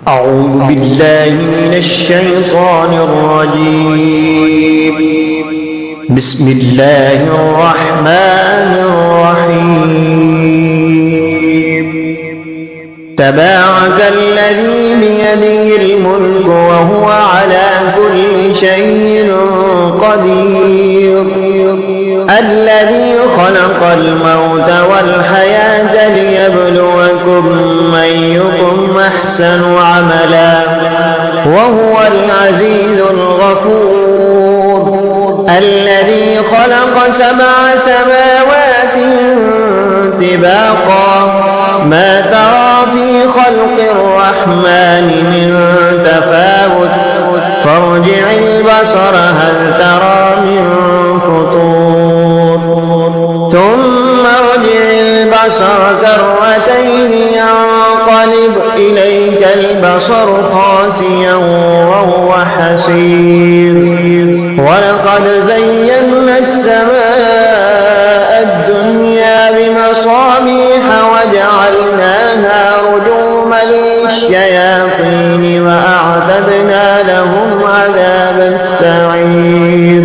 أعوذ بالله من الشيطان الرجيم. بسم الله الرحمن الرحيم. تبارك الذي بيده الملك وهو على كل شيء قدير. الذي خلق الموت والحياة ليبلوكم أيكم أحسن عملا وهو العزيز الغفور. الذي خلق 7 سماوات طباقا ما ترى في خلق الرحمن من تفاوت فارجع البصر هل ترى من فطور ثم ارجع البصر كرتين ينقلب إليك البصر خاسئا وهو حسير. ولقد زينا السماء الدنيا بمصابيح وجعلناها رجوما للشياطين وأعتدنا لهم عذاب السعير.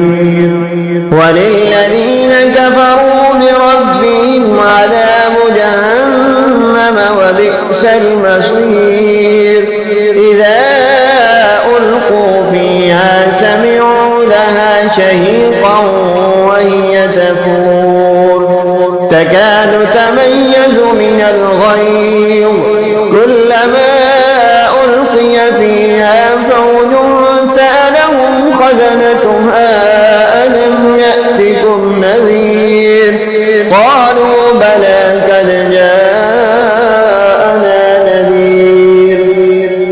وللذين كفروا بربهم عذاب جهنم وبئس المصير. إذا ألقوا فيها سمعوا لها شهيقا وهي تفور تكاد تميز من الغيظ كلما ألقي فيها فوج سألهم خزنتها ألم يأتكم نذير قالوا بلى قد جاءنا نذير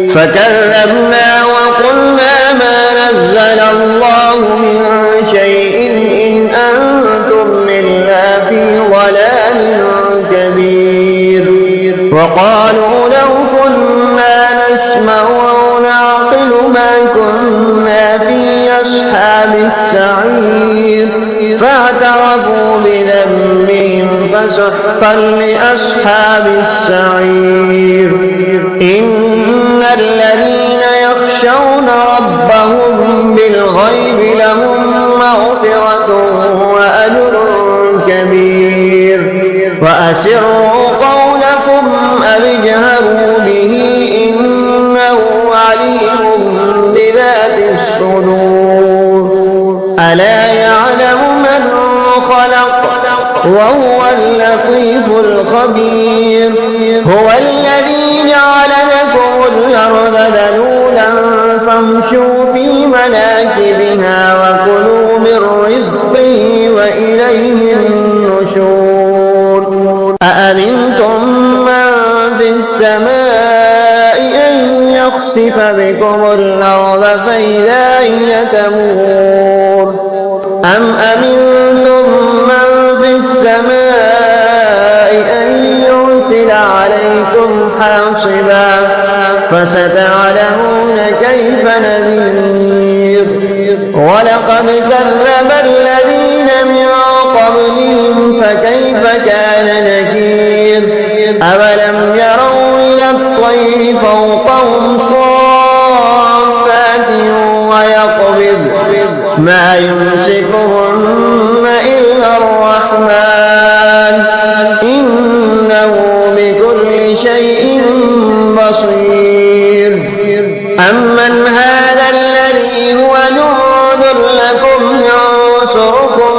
فكذبنا وقلنا ما نزل الله من شيء إن أنتم إلا في ضلال كبير. وقالوا لو كنا نسمع أو نعقل ما كنا في أصحاب السعير فاعترفوا بذنبهم فسحقا لأصحاب السعير. إن الذين يخشون ربهم بالغيب لهم مغفرة وأجر كبير. وأسروا قولكم أو اجهروا به إنه عليم بذات الصدور. ألا يعلم من خلق وهو اللطيف الخبير. هو الذي جعل لكم الأرض ذلولا فامشوا في مناكبها وكلوا من رزقه وإليه النشور. أأمنتم من في السماء أن يخسف بكم الأرض فإذا هي تمور أم أمنتم من في السماء أن يرسل عليكم حاصبا فستعلمون كيف نذير. ولقد كذب الذين من قبلهم فكيف كان نكير. أولم يروا إلى الطير فوقهم صافات ويقبض ما يمسكهن إلا الرحمن إنه بكل شيء بصير. أمن هذا الذي هو جند لكم ينصركم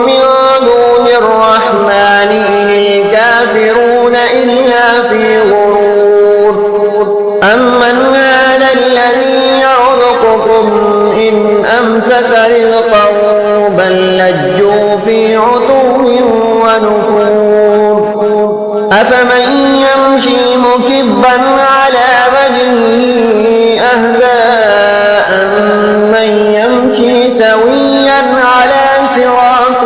من دون الرحمن إن الكافرون إلا في غرور. أمن هذا الذي يرزقكم إن أمسك رزقه بل لجوا في عتو ونفور. أفمن يمشي مكبا على وجهه أهدى أمن يمشي سويا على صراط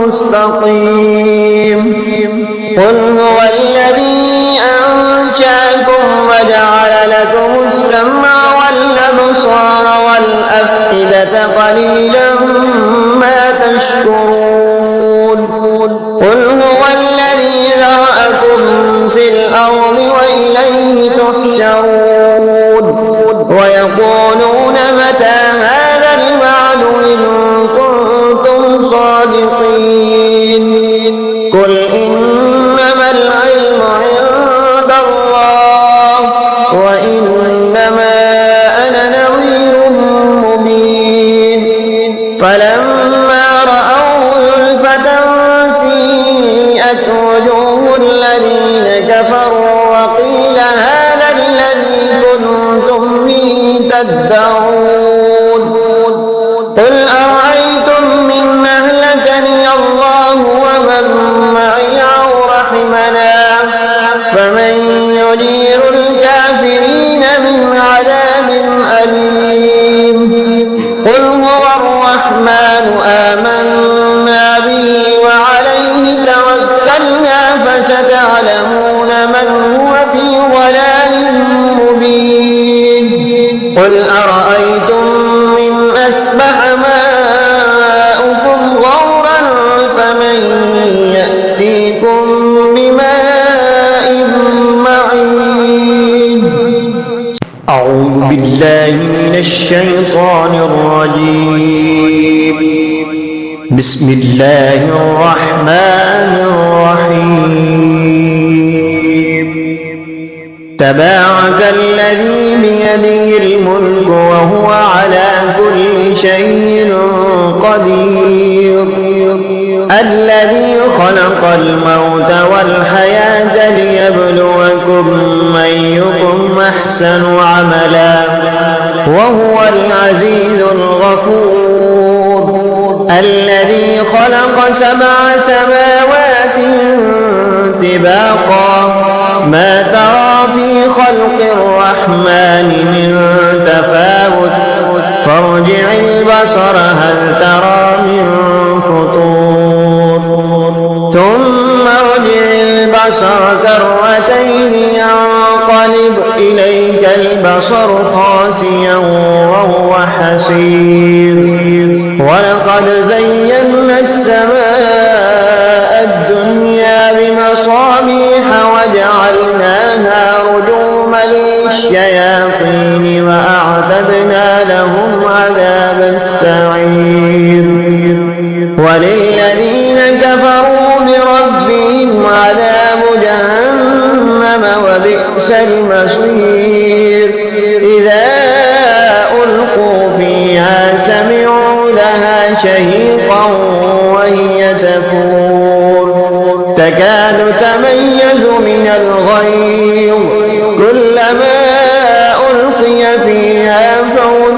مستقيم. قل هو الذي أنشأكم وجعل لكم السمع والأبصار والأفئدة قليلا ما تشكرون. قل هو الذي ذرأكم في الأرض وإليه تحشرون. متى هذا الوعد إن كنتم صادقين قل إنما العلم عند الله وإنما أنا نذير مبين فلما رأوه زلفة سيئت وجوه الذين كفروا وقيل هذا الذي كنتم به تدعون قل أرأيتم من أهلكني الله ومن معي أو رحمنا فمن يجير الكافرين من عذاب أليم قل هو الرحمن آمنا به وعليه توكلنا فستعلمون من هو في ضلال مبين قل أرأيتم من أصبح ماؤكم غورا فمن يأتيكم بماء معين أعوذ بالله من الشيطان الرجيم بسم الله الرحمن الرحيم تبارك الذي بيده الملك وهو على كل شيء قدير الذي خلق الموت والحياة ليبلوكم أيكم أحسن عملا وهو العزيز الغفور الذي خلق 7 سماوات طباقا ما ترى في خلق الرحمن من تفاوت فارجع البصر هل ترى من فطور ثم ارجع البصر كرتين ينقلب إليك البصر خاسئا وهو حسير ولقد زينا السماء الدنيا بمصابيح وجعلناها رجوما للشياطين وأعتدنا لهم عذاب السعير وللذين كفروا بربهم عذاب جهنم وبئس المصير إذا ألقوا فيها سمعوا لها شهيقا وهي تفور تكاد تميز من الغيظ كلما ألقي فيها فوج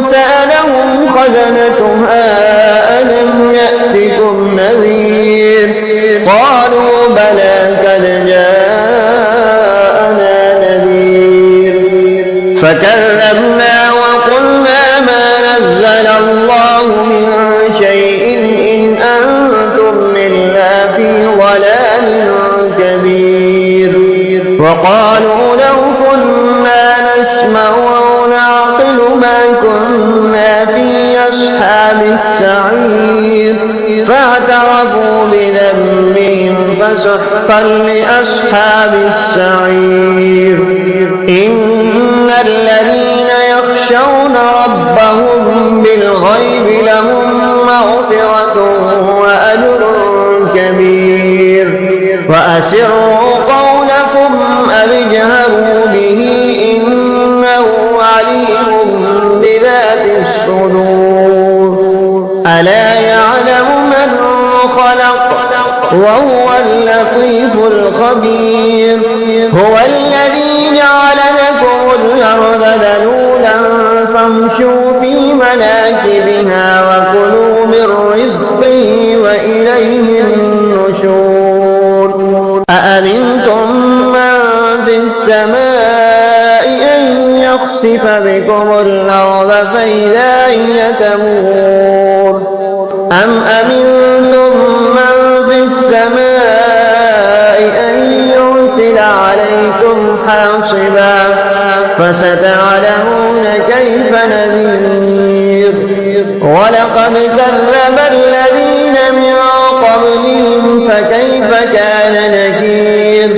سألهم خزنتها ألم يأتكم نذير قالوا بلى قد جاءنا نذير فكذبنا وقلنا ما نزل الله من شيء إن أنتم إلا في ضلال كبير وقالوا لو كنا نسمع أو نعقل ما كنا في أصحاب السعير فاعترفوا بذنبهم فسحقا لأصحاب السعير إن الذين يخشون ربهم بالغيب لهم مغفرة وأجر كبير وأسروا قولكم أو اجهروا به إنه عليم بذات الصدور ألا يعلم من خلق وهو اللطيف الخبير هو الذي جعل لكم الأرض ذلولا فامشوا في مناكبها وكلوا من رزقه وإليه النشور أأمنتم من في السماء أن يخسف بكم الأرض فإذا هي تمور أم أمنتم من في السماء أن يرسل عليكم حاصبا فستعلمون كيف نذير ولقد كذب الذين من قبلهم فكيف كان نكير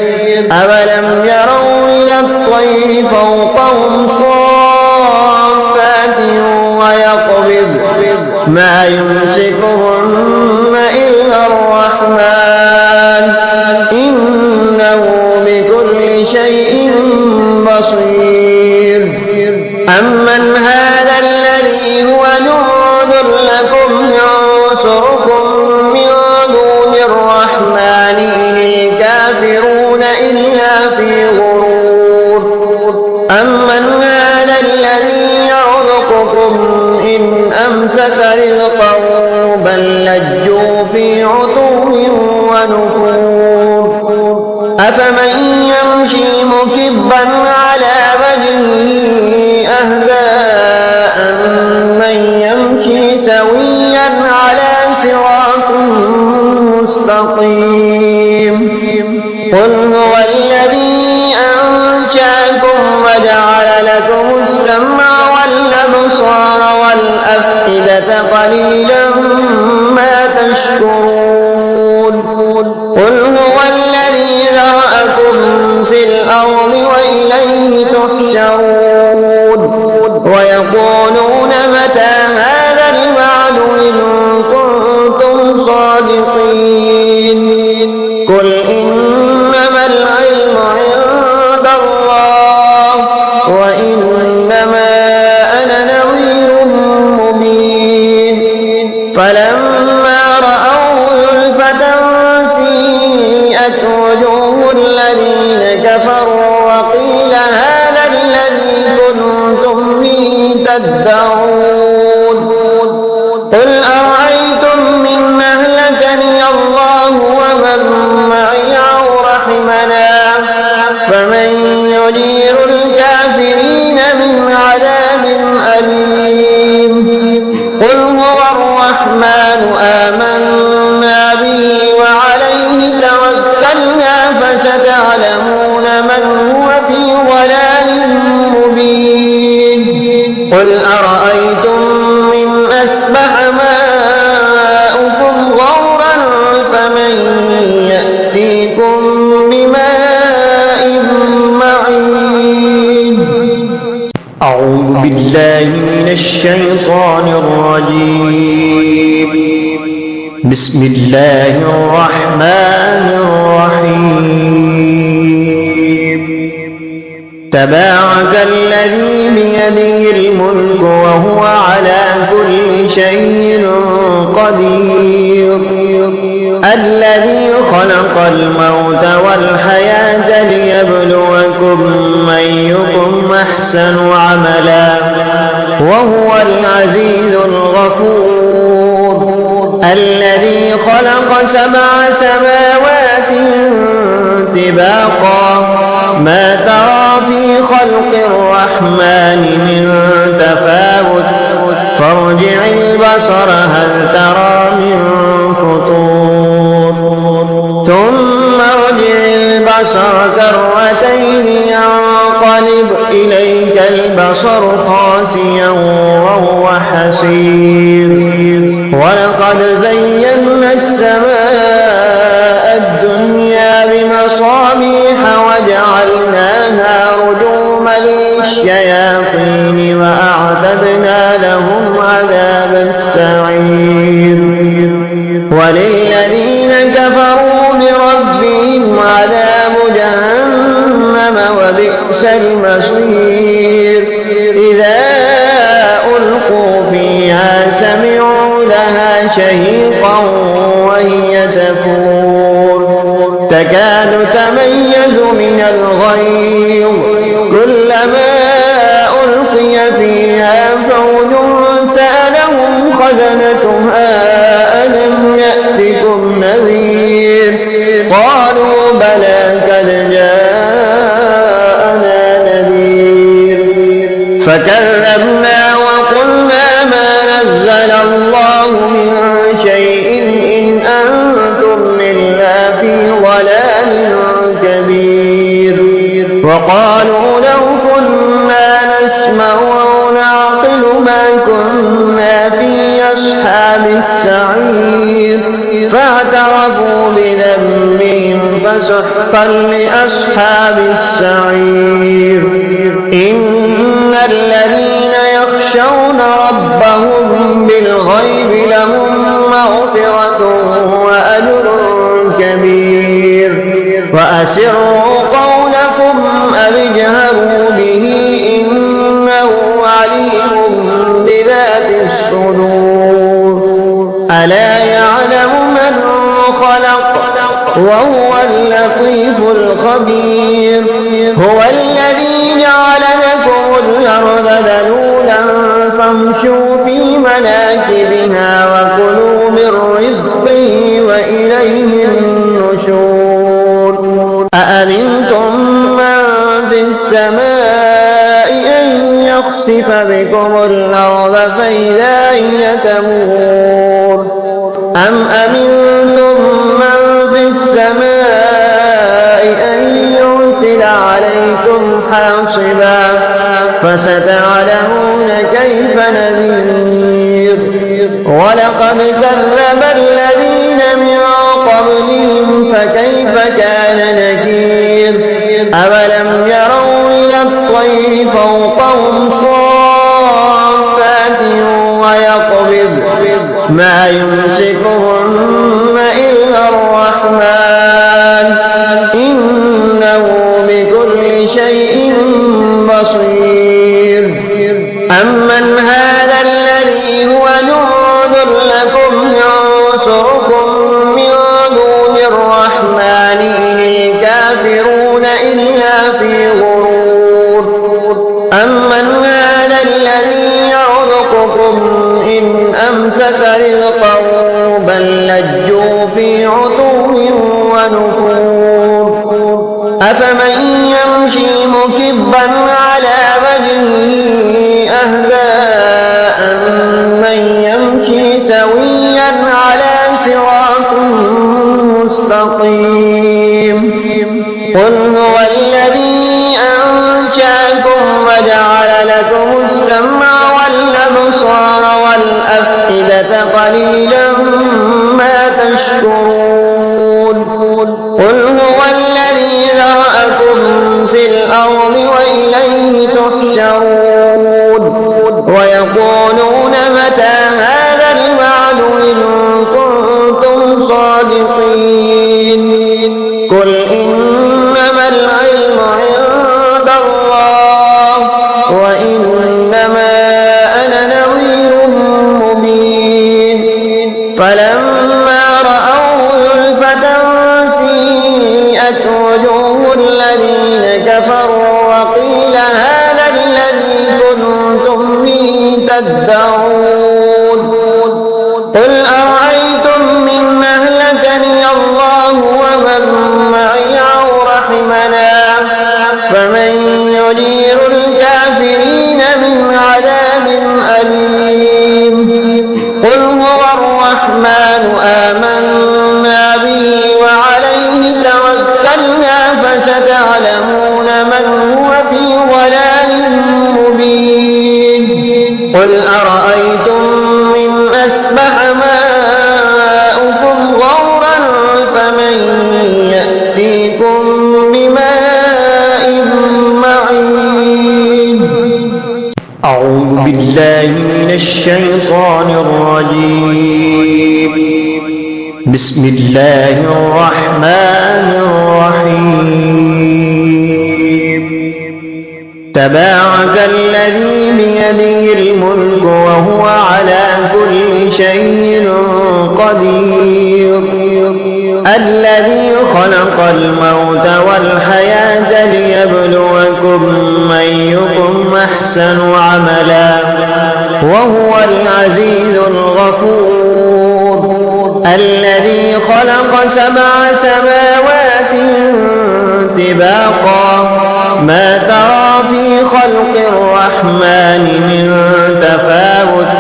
أولم يروا إلى الطير فوقهم صافات أمن هذا الذي هو جند لكم ينصركم من دون الرحمن إن الكافرون إلا في غرور أمن هذا الذي يرزقكم إن أمسك رزقه بل لجوا في عتو ونفور أفمن يمشي مكبا على وجهه أهدى أمن يمشي سويا على صراط مستقيم قل هو الذي أنشأكم وجعل لكم السمع والأبصار والأفئدة قليلا ما تشكرون قل هو الذي ذرأكم في الأرض وإليه تحشرون ويقولون متى هذا الوعد إن كنتم صادقين قل إنما العلم عند الله وإنما أنا نذير مبين فلما رأوه زلفة سيئت وجوه الذين كفروا وقيل هذا الذي كنتم به تدعون قل أرأيتم من أهلكني الله ومن معي أو رحمنا فمن يجير الكافرين من عذاب أليم قل هو الرحمن آمنا به وعليه توكلنا فستعلمون من هو في ضلال مبين قل أرأيتم من أصبح ماؤكم غورا فمن يأتيكم بماء معين أعوذ بالله من الشيطان الرجيم بسم الله الرحمن الرحيم تبارك الذي بيده الملك وهو على كل شيء قدير الذي خلق الموت والحياة ليبلوكم أيكم أحسن عملا وهو العزيز الغفور الذي خلق 7 سماوات طباقا ما ترى في خلق الرحمن من تفاوت فارجع البصر هل ترى من فطور ثم ارجع البصر كرتين ينقلب إليك البصر خاسئا وهو حسير ولقد زينا السماء الدنيا بمصابيح وجعلناها رجوما للشياطين وأعتدنا لهم عذاب السعير وللذين كفروا بربهم عذاب جهنم وبئس المصير إذا ألقوا فيها سمعوا لها شهيقا وهي تفور تكاد تميز من الغيظ كلما ألقي فيها فوج سألهم خزنتها ألم يأتكم نذير قالوا بلى قد جاءنا نذير فكذبنا وقلنا ما نزل الله من شيء إن أنتم إلا في ضلال كبير وقالوا لو كنا نسمع أو نعقل ما كنا في أصحاب السعير فاعترفوا بذنبهم فسحقا لأصحاب السعير إن الذين يخشون ربهم بالغيب لهم مغفرة وأجر كبير وأسروا قولكم أو اجهروا به إنه خبير هو الذي جعل لكم الأرض ذلولا فامشوا في مناكبها وكلوا من رزقه وإليه النشور أأمنتم من في السماء أن يخسف بكم الأرض فإذا هي تمور أم أمنتم من في السماء أن يرسل عليكم حاصبا فستعلمون كيف نذير ولقد كذب الذين من قبلهم فكيف كان نكير أولم يروا إلى الطير فوقهم صافات ويقبض ما يمسكهن إلا الرحمن إنه بكل شيء بصير أمن هذا الذي هو جند لكم ينصركم من دون الرحمن إن الكافرون إلا في غرور أمن هذا الذي يرزقكم إن أمسك رزقه بل لجوا في عتو ونفور أفمن يمشي مكبا على وجهه أهدى أمن يمشي سويا على صراط مستقيم قل هو الذي أنشأكم وجعل لكم السمع والأبصار والأفئدة قليلا ما تشكرون قل هو الذي ذرأكم في الأرض وإليه تحشرون ويقولون متى هذا الوعد إن كنتم صادقين قل إنما العلم عند الله وإنما أنا نذير مبين فلما رأوه زلفة سيئت وجوه الذين كفروا وقيل هذا الذي كنتم به تدعون قل أرأيتم من أهلكني الله ومن معي أو رحمنا فمن يجير الكافرين من عذاب أليم قل هو الرحمن آمنا به وعليه توكلنا فستعلمون من هو في ضلال مبين قل أرأيتم من أصبح ماؤكم غورا فمن يأتيكم بماء معين أعوذ بالله من الشيطان الرجيم بسم الله الرحمن الرحيم تبارك الذي بيده الملك وهو على كل شيء قدير الذي خلق الموت والحياة ليبلوكم أيكم أحسن عملا وهو العزيز الغفور الذي خلق 7 سماوات طباقا ما ترى في خلق الرحمن من تفاوت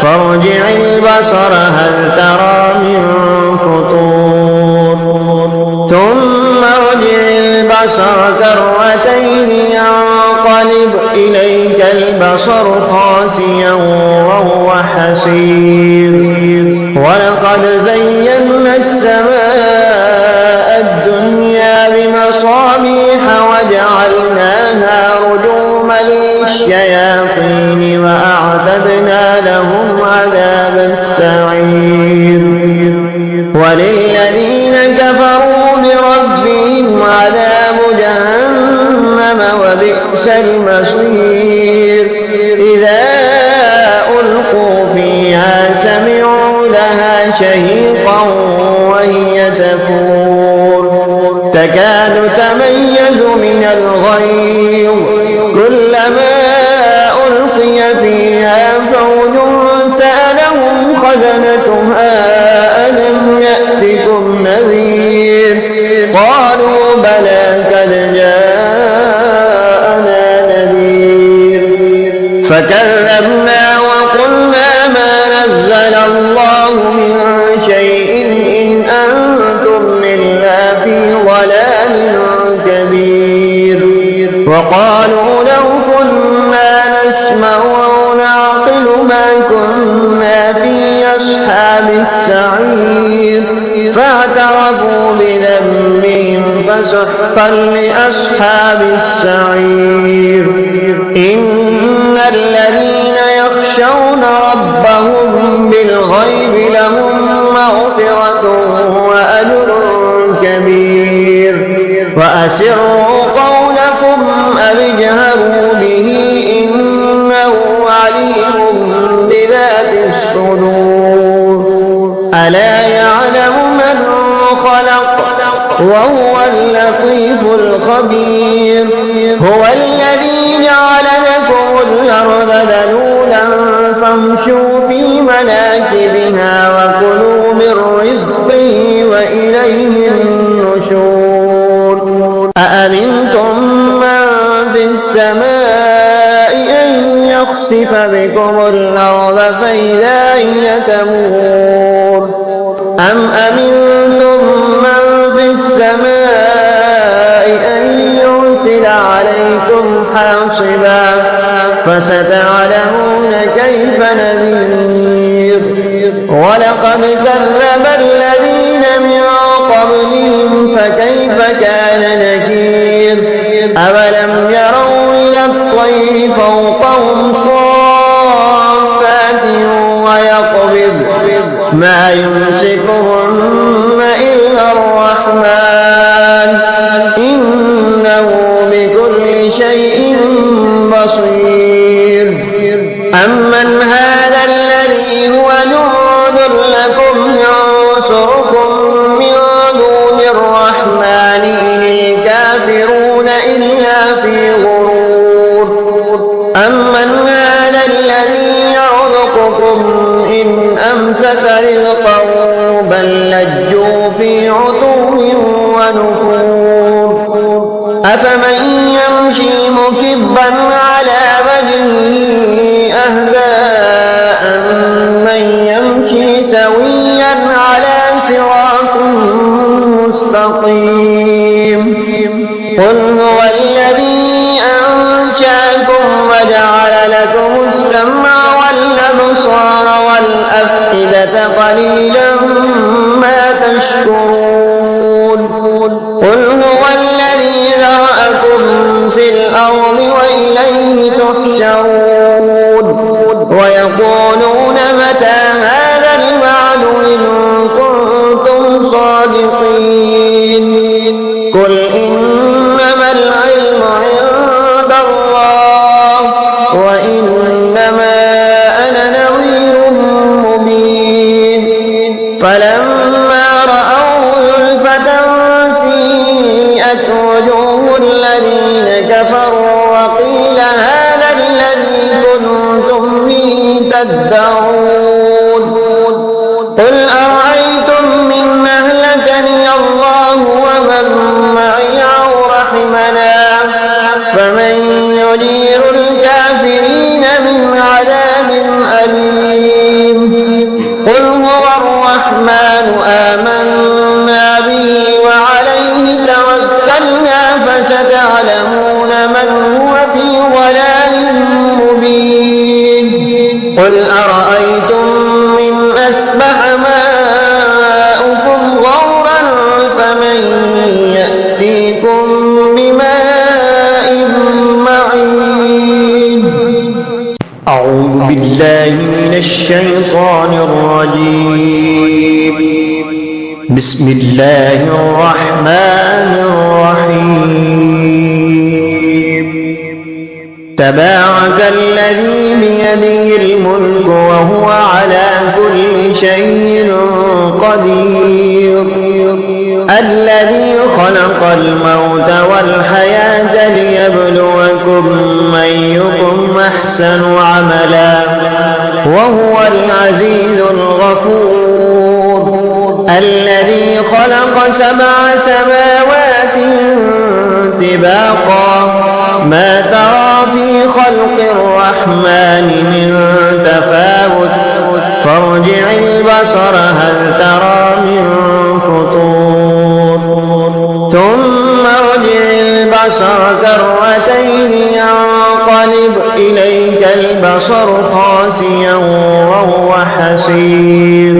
فارجع البصر هل ترى من فطور ثم ارجع البصر كرتين ينقلب إليك البصر خاسئا وهو حسير ولقد زينا السماء الدنيا بمصابيح وجعلناها رجوما للشياطين وأعتدنا لهم عذاب السعير وللذين كفروا بربهم عذاب جهنم وبئس المصير إذا ألقوا فيها سمعوا لها شهيقا وهي تفور تكاد خزنتها ألم يأتكم نذير قالوا بلى قد جاءنا نذير فكذبنا وقلنا ما نزل الله من شيء إن أنتم إلا في ضلال كبير وقالوا لو كنا نسمع أو نعقل ما كنا في أصحاب السعير فاعترفوا بذنبهم فسحقا لأصحاب السعير إن الذين يخشون ربهم بالغيب لهم مغفرة وأجر كبير وأسروا قولكم أو اجهروا به إنه عليم بذات الصدور ألا يعلم من خلق وهو اللطيف الخبير هو الذي جعل لكم الأرض ذلولا فامشوا في مناكبها وكلوا من رزقه وإليه النشور أأمنتم من في السماء أن يخسف بكم الأرض فإذا هي تمور أم أمنتم من في السماء أن يرسل عليكم حاصبا فستعلمون كيف نذير ولقد كذب الذين من قبلهم فكيف كان نكير أولم يروا إلى الطير فوقهم صافات ويقبض ما يمسكهن إلا الرحمن إنه بكل شيء بصير أمن هذا الذي هو جند لكم ينصركم من دون الرحمن إن الكافرون إلا في غرور أمن هذا الذي يرزقكم إن أمسك رزقه بل لجوا في عتو ونفور أفمن يمشي مكبا على وجهه أهدى أمن يمشي سويا على صراط مستقيم قل هو الذي أنشأكم وجعل لكم السمع والأبصار والأفئدة قليلا ما تشكرون قل هو الذي ذرأكم في الأرض وإليه تحشرون ويقولون متى هذا الوعد إن كنتم صادقين قل إنما العلم عند الله وإنما أنا نذير مبين فلما رأوه زلفة سيئت وجوه الذين كفروا وقيل هذا الذي كنتم به تدعون قل أرأيتم من أهلكني الله ومن معي أو رحمنا فمن يجير الكافرين من عذاب أليم قل هو الرحمن آمنا به وعليه توكلنا فستعلمون من هو في ضلال مبين قل أرأيتم من أصبح ماؤكم غورا فمن يأتيكم بماء معين أعوذ بالله من الشيطان الرجيم بسم الله الرحمن الرحيم تبارك الذي بيده الملك وهو على كل شيء قدير الذي خلق الموت والحياة ليبلوكم أيكم أحسن عملا وهو العزيز الغفور الذي خلق 7 سماوات طباقا ما ترى في خلق الرحمن من تفاوت فارجع البصر هل ترى من فطور ثم ارجع البصر كرتين ينقلب إليك البصر خاسئا وهو حسير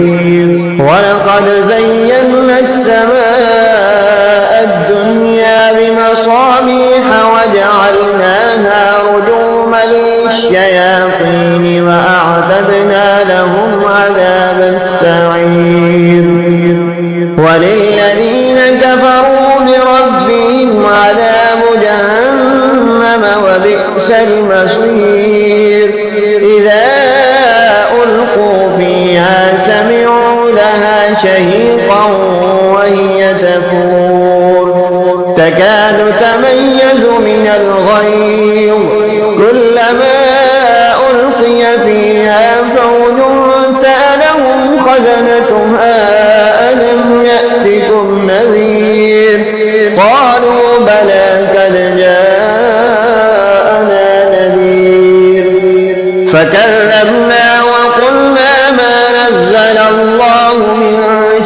ولقد زينا السماء الدنيا بمصابيح وجعلناها رجوما للشياطين وأعتدنا لهم عذاب السعير وللذين كفروا بربهم عذاب جهنم وبئس المصير إذا ألقوا فيها سمعوا لها شهيقا وهي تفور تكاد تميز من الغيظ كلما ألقي فيها فوج سألهم خزنتها ألم يأتكم نذير قالوا بلى قد جاءنا نذير فكذبنا وقلنا ما نزل الله من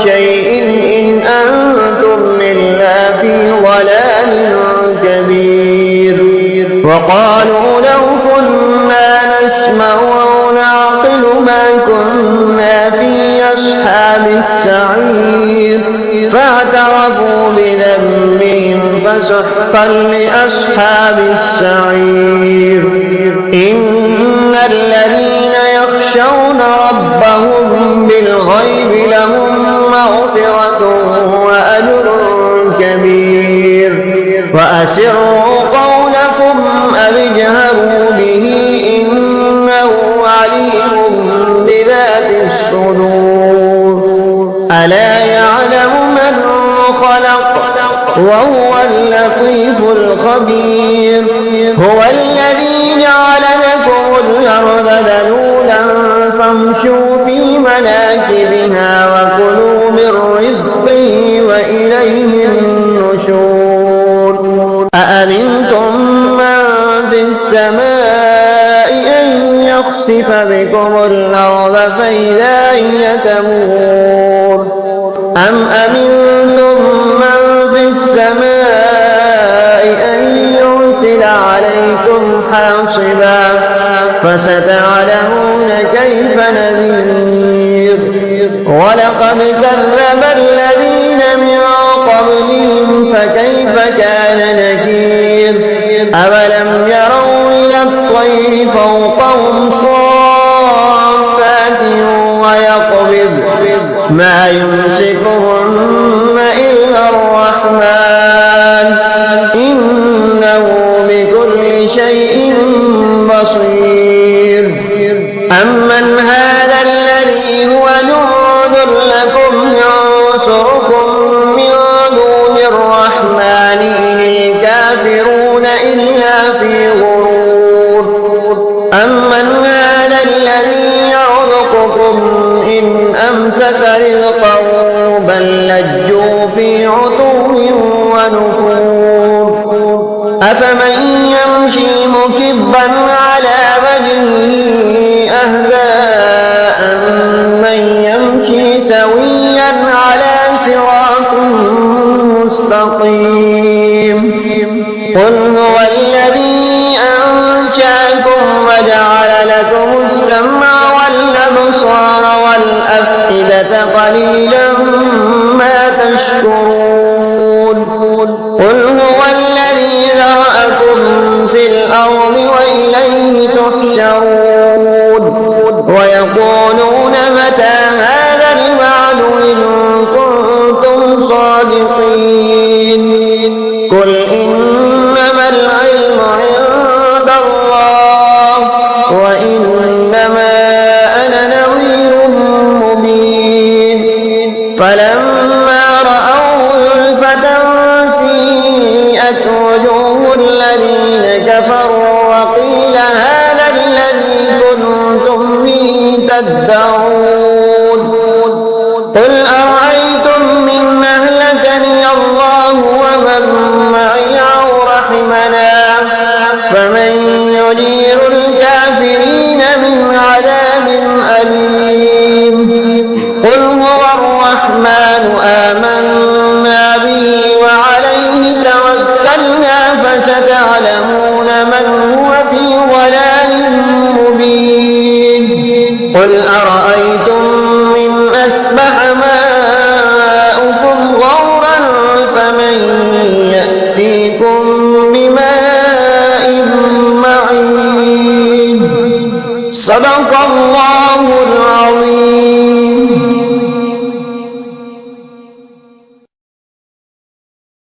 شيء إن أنتم إلا في ضلال كبير وقالوا لو كنا نسمع أو نعقل ما كنا في أصحاب السعير فاعترفوا بذنبهم فسحقا لأصحاب السعير إن الذين يخشون ربهم بالغيب لهم مغفرة وأجر كبير وأسروا قولكم أو اجهروا به إنه عليم بذات الصدور ألا يعلم من خلق وهو اللطيف الخبير هو الذي جعل لكم الأرض ذلولا فامشوا في مناكبها وكلوا من رزقه وإليه النشور أأمنتم من في السماء أن يخسف بكم الأرض فإذا هي تمور أم أمنتم من في السماء أن يرسل عليكم حاصبا فستعلمون كيف نذير ولقد كذب الذين من قبلهم فكيف كان نكير أولم يروا إلى الطير فوقهم صافات ويقبض ما يمسكهن إلا الرحمن إنه بكل شيء بصير أمن هذا الذي هو جند لكم ينصركم من دون الرحمن إن الكافرون إلا في غرور أمن هذا الذي يرزقكم إن أمسك رزقه بل لجوا في عتو ونفور أفمن يمشي مكبا على وجهه أهدى أمن يمشي سويا على صراط مستقيم قل هو الذي أنشأكم وجعل لكم السمع والأبصار والأفئدة قليلا ما تشكرون قل هو الذي ذرأكم في الأرض وإليه تحشرون ويقولون متى هذا الوعد إن كنتم صادقين قل إنما العلم عند الله وإنما أنا نذير مبين فلما رأوه زلفة سيئت وجوه الذين كفروا وقيل هذا الذي تدعون قل أرأيتم من أهلكني الله ومن معي أو رحمنا فمن يجير الكافرين من عذاب أليم قل هو الرحمن آمنا به وعليه توكلنا فستعلمون من هو في ضلال مبين قل أرأيتم من أصبح ماؤكم غورا فمن يأتيكم بماء معين صدق الله